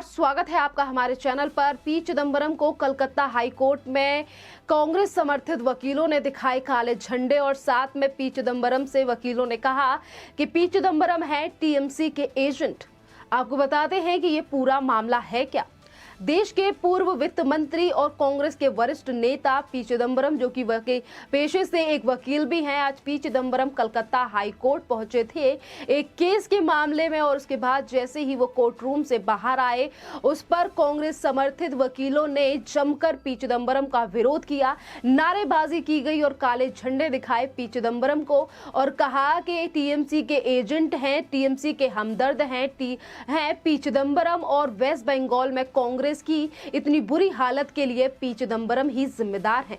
स्वागत है आपका हमारे चैनल पर। पी चिदंबरम को कलकत्ता हाई कोर्ट में कांग्रेस समर्थित वकीलों ने दिखाए काले झंडे और साथ में पी चिदंबरम से वकीलों ने कहा कि पी चिदंबरम है टीएमसी के एजेंट। आपको बताते हैं कि ये पूरा मामला है क्या। देश के पूर्व वित्त मंत्री और कांग्रेस के वरिष्ठ नेता पी चिदंबरम, जो कि पेशे से एक वकील भी हैं, आज P Chidambaram Calcutta high court पहुंचे थे एक केस के मामले में। और उसके बाद जैसे ही वो कोर्ट रूम से बाहर आए, उस पर कांग्रेस समर्थित वकीलों ने जमकर पी चिदंबरम का विरोध किया, नारेबाजी की गई और काले झंडे दिखाए पी चिदंबरम को और कहा कि टीएमसी के एजेंट हैं, टीएमसी के हमदर्द हैं पी चिदंबरम और वेस्ट बंगाल में कांग्रेस की इतनी बुरी हालत के लिए पी चिदंबरम ही जिम्मेदार हैं।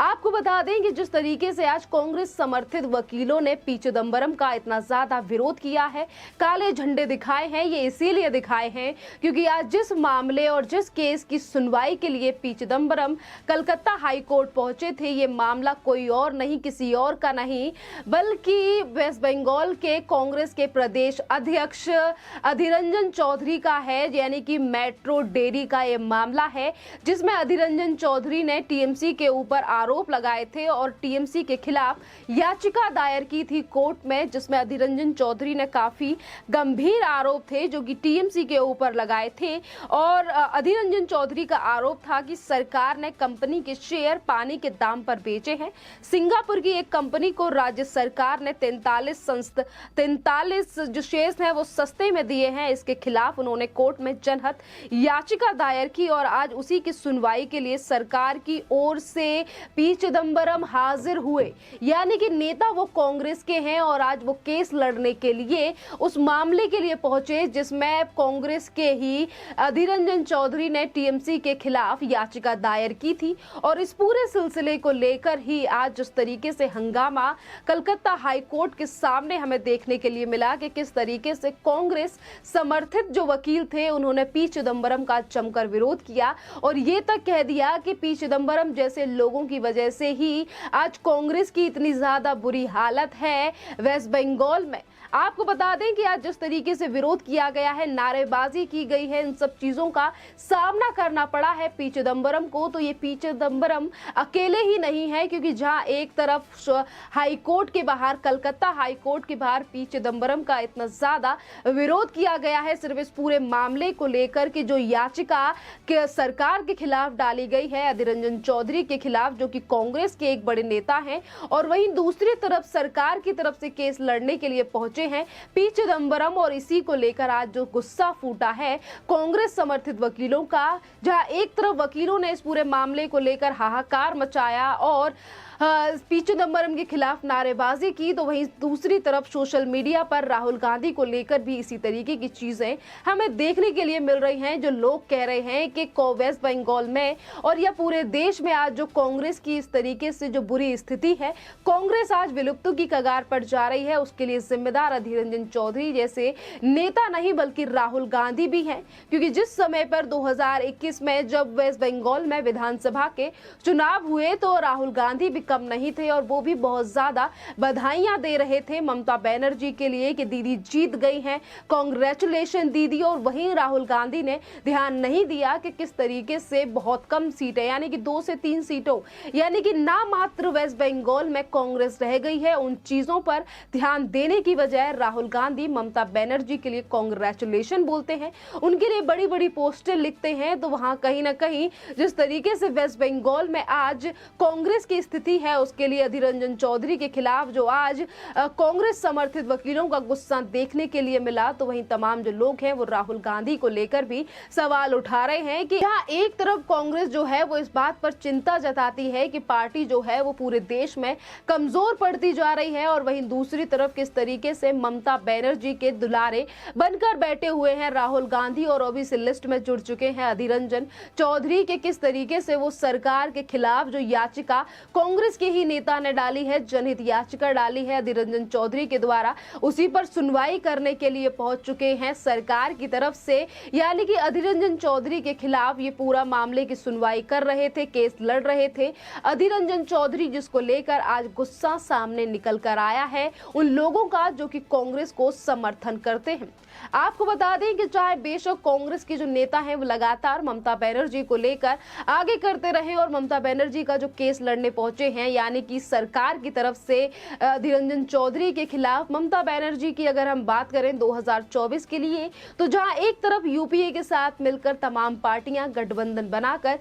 आपको बता दें कि जिस तरीके से आज कांग्रेस समर्थित वकीलों ने पी चिदंबरम का इतना ज्यादा विरोध किया है, काले झंडे दिखाए हैं, ये इसीलिए दिखाए हैं क्योंकि आज जिस मामले और जिस केस की सुनवाई के लिए P Chidambaram Calcutta high court पहुंचे थे, ये मामला कोई और नहीं, किसी और का नहीं, बल्कि वेस्ट बंगाल के कांग्रेस के प्रदेश अध्यक्ष अधीर रंजन चौधरी का है। यानी कि मेट्रो डेयरी का ये मामला है जिसमें अधीर रंजन चौधरी ने टीएमसी के ऊपर आरोप लगाए थे और टीएमसी के खिलाफ याचिका दायर की थी कोर्ट में, जिसमें अधीर रंजन चौधरी ने काफी गंभीर आरोप थे जो कि टीएमसी के ऊपर लगाए थे। और अधीर रंजन चौधरी का आरोप था कि सरकार ने कंपनी के शेयर पानी के दाम पर बेचे हैं। सिंगापुर की एक कंपनी को राज्य सरकार ने 43 जो शेयर्स हैं वो सस्ते में दिए हैं। इसके खिलाफ उन्होंने कोर्ट में जनहित याचिका दायर की और आज उसी की सुनवाई के लिए सरकार की ओर से पी चिदंबरम हाजिर हुए। यानी कि नेता वो कांग्रेस के हैं और आज वो केस लड़ने के लिए उस मामले के लिए पहुंचे जिसमें कांग्रेस के ही अधीर रंजन चौधरी ने टीएमसी के खिलाफ याचिका दायर की थी। और इस पूरे सिलसिले को लेकर ही आज जिस तरीके से हंगामा कलकत्ता हाई कोर्ट के सामने हमें देखने के लिए मिला कि किस तरीके से कांग्रेस समर्थित जो वकील थे उन्होंने पी चिदंबरम का जमकर विरोध किया और ये तक कह दिया कि पी चिदंबरम जैसे लोगों की वजह से ही आज कांग्रेस की इतनी ज्यादा बुरी हालत है वेस्ट बंगाल में। आपको बता दें कि आज जिस तरीके से विरोध किया गया है, नारेबाजी की गई है, इन सब चीजों का सामना करना पड़ा है पी चिदंबरम को। तो ये पी चिदंबरम अकेले ही नहीं है, क्योंकि जहां एक तरफ हाई कोर्ट के बाहर, कलकत्ता हाई कोर्ट के बाहर पी चिदंबरम का इतना ज्यादा विरोध किया गया है सिर्फ इस पूरे मामले को लेकर कि जो याचिका के सरकार के खिलाफ डाली गई है अधीर रंजन चौधरी के खिलाफ, जो कि कांग्रेस के एक बड़े नेता हैं, और वहीं दूसरी तरफ सरकार की तरफ से केस लड़ने के लिए पहुंचे हैं पी चिदंबरम। और इसी को लेकर आज जो गुस्सा फूटा है कांग्रेस समर्थित वकीलों का, जहां एक तरफ वकीलों ने इस पूरे मामले को लेकर हाहाकार मचाया और पी चिदंबरम के खिलाफ नारेबाजी की, तो वहीं दूसरी तरफ सोशल मीडिया पर राहुल गांधी को लेकर भी इसी तरीके की चीजें हमें देखने के लिए मिल रही हैं। जो लोग कह रहे हैं कि वेस्ट बंगाल में और या पूरे देश में आज जो कांग्रेस की इस तरीके से जो बुरी स्थिति है, कांग्रेस आज विलुप्त की कगार पर जा रही है, उसके लिए जिम्मेदार अधीर रंजन चौधरी जैसे नेता नहीं बल्कि राहुल गांधी भी हैं। क्योंकि जिस समय पर 2021 में जब वेस्ट बंगाल में विधानसभा के चुनाव हुए तो राहुल गांधी भी कम नहीं थे और वो भी बहुत ज्यादा बधाइयां दे रहे थे ममता बनर्जी के लिए कि दीदी जीत गई हैं, कांग्रेचुलेशन दीदी। और वहीं राहुल गांधी ने ध्यान नहीं दिया कि किस तरीके से बहुत कम सीटें, यानी कि 2 से 3 सीटों, यानी कि नामात्र वेस्ट बंगाल में कांग्रेस रह गई है। उन चीजों पर ध्यान देने की बजाय राहुल गांधी ममता बनर्जी के लिए कांग्रेचुलेशन बोलते हैं, उनके लिए बड़ी बड़ी पोस्टर लिखते हैं। तो वहां कहीं ना कहीं जिस तरीके से वेस्ट बंगाल में आज कांग्रेस की स्थिति है, उसके लिए अधीर रंजन चौधरी के खिलाफ जो आज कांग्रेस समर्थित वकीलों का गुस्सा देखने के लिए मिला, तो वहीं तमाम जो लोग हैं वो राहुल गांधी को लेकर भी सवाल उठा रहे हैं कि यहाँ एक तरफ कांग्रेस जो है वो इस बात पर चिंता जताती है कि पार्टी जो है वो पूरे देश में कमजोर पड़ती जा रही है, और वहीं दूसरी तरफ किस तरीके से ममता बनर्जी के दुलारे बनकर बैठे हुए हैं राहुल गांधी और ओबीसी लिस्ट में जुड़ चुके हैं अधीर रंजन चौधरी के, किस तरीके से वो सरकार के खिलाफ जो याचिका कांग्रेस कांग्रेस के ही नेता ने डाली है, जनहित याचिका डाली है अधीर रंजन चौधरी के द्वारा, उसी पर सुनवाई करने के लिए पहुंच चुके हैं सरकार की तरफ से। यानी कि अधीर रंजन चौधरी के खिलाफ ये पूरा मामले की सुनवाई कर रहे थे, केस लड़ रहे थे अधीर रंजन चौधरी, जिसको लेकर आज गुस्सा सामने निकल कर आया है उन लोगों का जो कि कांग्रेस को समर्थन करते हैं। आपको बता दें कि चाहे बेशक कांग्रेस के जो नेता हैं वो लगातार ममता बनर्जी को लेकर आगे करते रहे और ममता बनर्जी का जो केस लड़ने पहुंचे हैं, यानी कि सरकार की तरफ से अधीर रंजन चौधरी के खिलाफ ममता बनर्जी की अगर हम बात करें 2024 के लिए, तो जहां एक तरफ यूपीए के साथ मिलकर तमाम पार्टियां गठबंधन बनाकर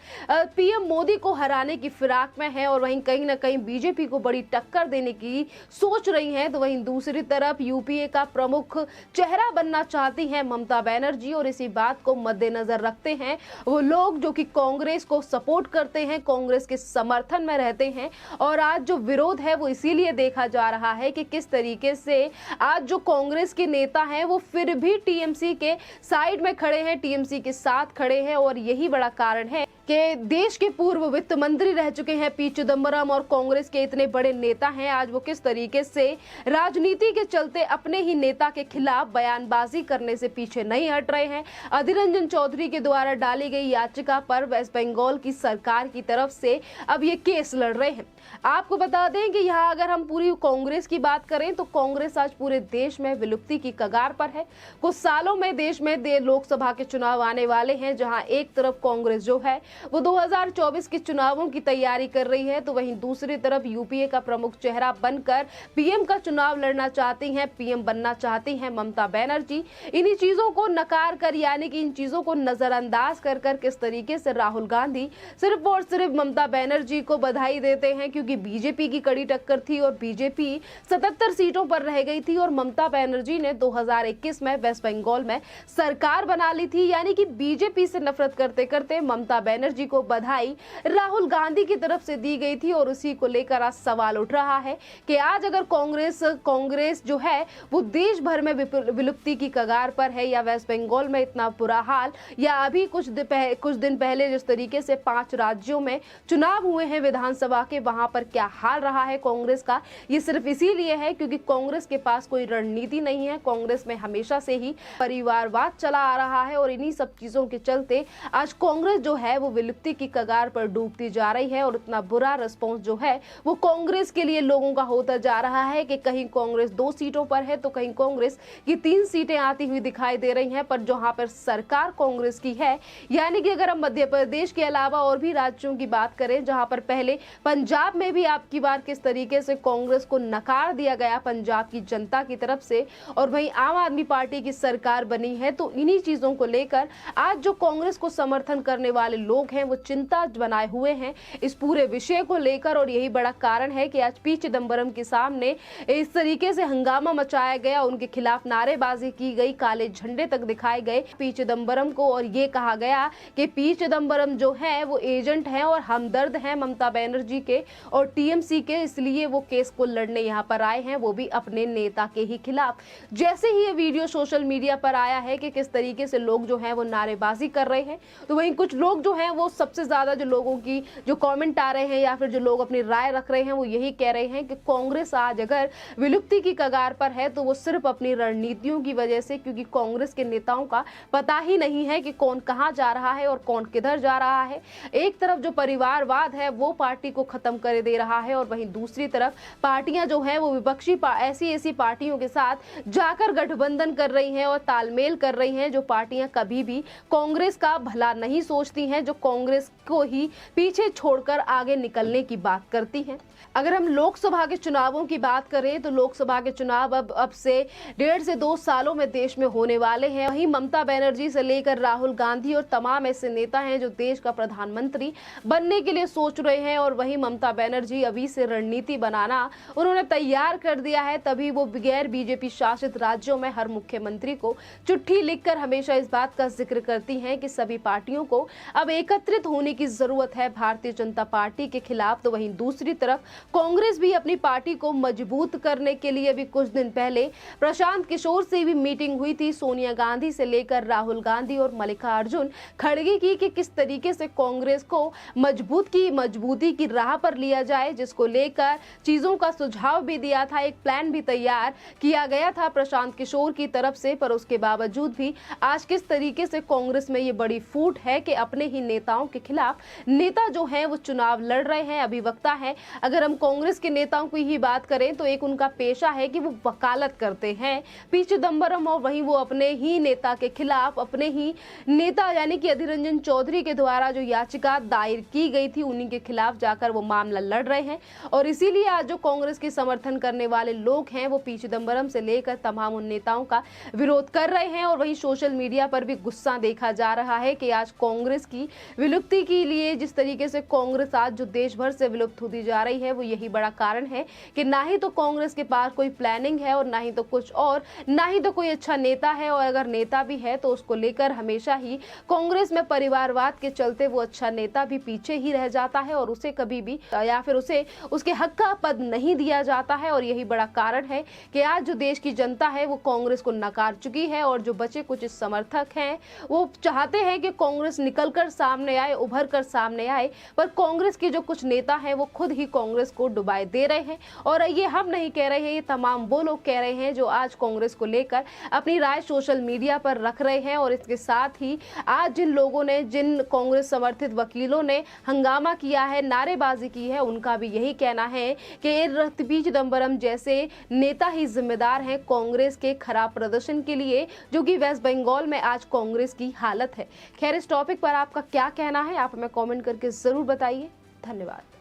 पीएम मोदी को हराने की फिराक में है और वहीं कहीं ना कहीं बीजेपी को बड़ी टक्कर देने की सोच रही है, तो वहीं दूसरी तरफ यूपीए का प्रमुख चेहरा बनना चाहती हैं ममता बनर्जी। और इसी बात को मद्देनजर रखते हैं वो लोग जो कि कांग्रेस को सपोर्ट करते हैं, कांग्रेस के समर्थन में रहते हैं। और आज जो विरोध है वो इसीलिए देखा जा रहा है कि किस तरीके से आज जो कांग्रेस के नेता हैं वो फिर भी टीएमसी के साइड में खड़े हैं, टीएमसी के साथ खड़े हैं। और यही बड़ा कारण है कि देश के पूर्व वित्त मंत्री रह चुके हैं पी चिदंबरम और कांग्रेस के इतने बड़े नेता हैं, आज वो किस तरीके से राजनीति के चलते अपने ही नेता के खिलाफ बयानबाजी करने से पीछे नहीं हट रहे हैं। अधीर रंजन चौधरी के द्वारा डाली गई याचिका पर वेस्ट बंगाल की सरकार की तरफ से अब ये केस लड़ रहे हैं। आपको बता दें कि यहाँ अगर हम पूरी कांग्रेस की बात करें तो कांग्रेस आज पूरे देश में विलुप्ति की कगार पर है। कुछ सालों में देश में लोकसभा के चुनाव आने वाले हैं, जहां एक तरफ कांग्रेस जो है वो 2024 के चुनावों की तैयारी कर रही है, तो वहीं दूसरी तरफ यूपीए का प्रमुख चेहरा बनकर पीएम का चुनाव लड़ना चाहती हैं, पीएम बनना चाहती हैं ममता बनर्जी। इन्हीं चीजों को नकार कर, यानी कि इन चीजों को नजरअंदाज कर किस तरीके से राहुल गांधी सिर्फ और सिर्फ ममता बनर्जी को बधाई देते हैं, क्योंकि बीजेपी की कड़ी टक्कर थी और बीजेपी 77 सीटों पर रह गई थी और ममता बनर्जी ने 2021 में वेस्ट बंगाल में सरकार बना ली थी। यानी कि बीजेपी से नफरत करते करते ममता बनर्जी को बधाई राहुल गांधी की तरफ से दी गई थी। और उसी को लेकर आज सवाल उठ रहा है कि आज अगर कांग्रेस जो है वो देश भर में विलुप्ति की कगार पर है, या वेस्ट बंगाल में इतना बुरा हाल, या अभी कुछ दिन पहले जिस तरीके से 5 राज्यों में चुनाव हुए हैं विधानसभा के, वहां पर क्या हाल रहा है कांग्रेस का, ये सिर्फ इसीलिए है क्योंकि कांग्रेस के पास कोई रणनीति नहीं है। कांग्रेस में हमेशा से ही परिवारवाद चला आ रहा है और इन्हीं सब चीजों के चलते आज कांग्रेस जो है वो विलुप्ति की कगार पर डूबती जा रही है। और इतना बुरा रिस्पॉन्स जो है वो कांग्रेस के लिए लोगों का होता जा रहा है कि कहीं कांग्रेस 2 सीटों पर है तो कहीं कांग्रेस की 3 सीटें आती हुई दिखाई दे रही हैं। पर जहां पर सरकार कांग्रेस की है, यानी कि अगर हम मध्य प्रदेश के अलावा और भी राज्यों की बात करें, जहां पर पहले पंजाब में भी आपकी बार किस तरीके से कांग्रेस को नकार दिया गया पंजाब की जनता की तरफ से, और वहीं आम आदमी पार्टी की सरकार बनी है, तो इन्हीं चीजों को लेकर आज जो कांग्रेस को समर्थन करने वाले लोग हैं वो चिंता बनाए हुए हैं इस पूरे विषय को लेकर। और यही बड़ा कारण है कि आज पी चिदंबरम के सामने इस तरीके से हंगामा मचाया गया, उनके खिलाफ नारेबाजी की गई, काले झंडे तक दिखाए गए पी चिदंबरम को, और ये कहा गया कि पी चिदंबरम जो है वो एजेंट हैं और हमदर्द हैं ममता बनर्जी के और टीएमसी के, इसलिए वो केस को लड़ने यहाँ पर आए हैं, वो भी अपने नेता के ही खिलाफ। जैसे ही ये वीडियो सोशल मीडिया पर आया है कि किस तरीके से लोग जो हैं वो नारेबाजी कर रहे हैं, तो वहीं कुछ लोग जो हैं वो सबसे ज्यादा जो लोगों की जो कमेंट आ रहे हैं या फिर जो लोग अपनी राय रख रहे हैं वो यही कह रहे हैं कि कांग्रेस आज अगर विलुप्ति की कगार पर है तो वो सिर्फ अपनी रणनीतियों की वजह से, क्योंकि कांग्रेस के नेताओं का पता ही नहीं है कि कौन कहां जा रहा है और कौन किधर जा रहा है। एक तरफ जो परिवारवाद है वो पार्टी को खत्म कर दे रहा है और वहीं दूसरी तरफ पार्टियां जो है वो विपक्षी ऐसी पार्टियों के साथ जाकर गठबंधन कर रही हैं और तालमेल कर रही हैं, जो पार्टियां कभी भी कांग्रेस का भला नहीं सोचती हैं, जो कांग्रेस को ही पीछे छोड़कर आगे निकलने की बात करती हैं। अगर हम लोकसभा के चुनावों की बात करें तो लोकसभा के चुनाव अब से 1.5 से 2 सालों में देश में होने वाले हैं। वहीं ममता बनर्जी से लेकर राहुल गांधी और तमाम ऐसे नेता हैं जो देश का प्रधानमंत्री बनने के लिए सोच रहे हैं, और वहीं ममता बनर्जी अभी से रणनीति बनाना उन्होंने तैयार कर दिया है। तभी वो गैर बीजेपी शासित राज्यों में हर मुख्यमंत्री को चिट्ठी लिखकर हमेशा इस बात का जिक्र करती हैं कि सभी पार्टियों को अब एक एकत्रित होने की जरूरत है भारतीय जनता पार्टी के खिलाफ। तो वहीं दूसरी तरफ कांग्रेस भी अपनी पार्टी को मजबूत करने के लिए अभी कुछ दिन पहले प्रशांत किशोर से भी मीटिंग हुई थी, सोनिया गांधी से लेकर राहुल गांधी और मल्लिकार्जुन खड़गे की कि किस तरीके से कांग्रेस को मजबूती की राह पर लिया जाए, जिसको लेकर चीजों का सुझाव भी दिया था, एक प्लान भी तैयार किया गया था प्रशांत किशोर की तरफ से। पर उसके बावजूद भी आज किस तरीके से कांग्रेस में ये बड़ी फूट है कि अपने ही नेताओं के खिलाफ नेता जो हैं वो चुनाव लड़ रहे हैं, अभिवक्ता हैं। अगर हम कांग्रेस के नेताओं की ही बात करें तो एक उनका पेशा है कि वो वकालत करते हैं, पी चिदंबरम, और वहीं वो अपने ही नेता के खिलाफ, अपने ही नेता यानी कि अधीर रंजन चौधरी के द्वारा जो याचिका दायर की गई थी उन्हीं के खिलाफ जाकर वो मामला लड़ रहे हैं। और इसीलिए आज जो कांग्रेस के समर्थन करने वाले लोग हैं वो पी चिदंबरम से लेकर तमाम उन नेताओं का विरोध कर रहे हैं। और वहीं सोशल मीडिया पर भी गुस्सा देखा जा रहा है कि आज कांग्रेस की विलुप्ति के लिए जिस तरीके से कांग्रेस आज जो देश भर से विलुप्त होती जा रही है वो यही बड़ा कारण है कि ना ही तो कांग्रेस के पास कोई प्लानिंग है और ना ही तो कुछ और, ना ही तो कोई अच्छा नेता है, और अगर नेता भी है तो उसको लेकर हमेशा ही कांग्रेस में परिवारवाद के चलते वो अच्छा नेता भी पीछे ही रह जाता है और उसे कभी भी या फिर उसे उसके हक का पद नहीं दिया जाता है। और यही बड़ा कारण है कि आज जो देश की जनता है वो कांग्रेस को नकार चुकी है और जो बचे कुछ समर्थक हैं वो चाहते हैं कि कांग्रेस निकलकर सामने आए, उभर कर सामने आए, पर कांग्रेस के जो कुछ नेता हैं वो खुद ही कांग्रेस को डुबाए दे रहे हैं। और ये हम नहीं कह रहे हैं, ये तमाम वो लोग कह रहे हैं जो आज कांग्रेस को लेकर अपनी राय सोशल मीडिया पर रख रहे हैं। और इसके साथ ही आज जिन लोगों ने, जिन कांग्रेस समर्थित वकीलों ने हंगामा किया है, नारेबाजी की है, उनका भी यही कहना है कि पी चिदंबरम जैसे नेता ही जिम्मेदार हैं कांग्रेस के खराब प्रदर्शन के लिए जो कि वेस्ट बंगाल में आज कांग्रेस की हालत है। खैर, इस टॉपिक पर आपका क्या कहना है आप हमें कमेंट करके जरूर बताइए। धन्यवाद।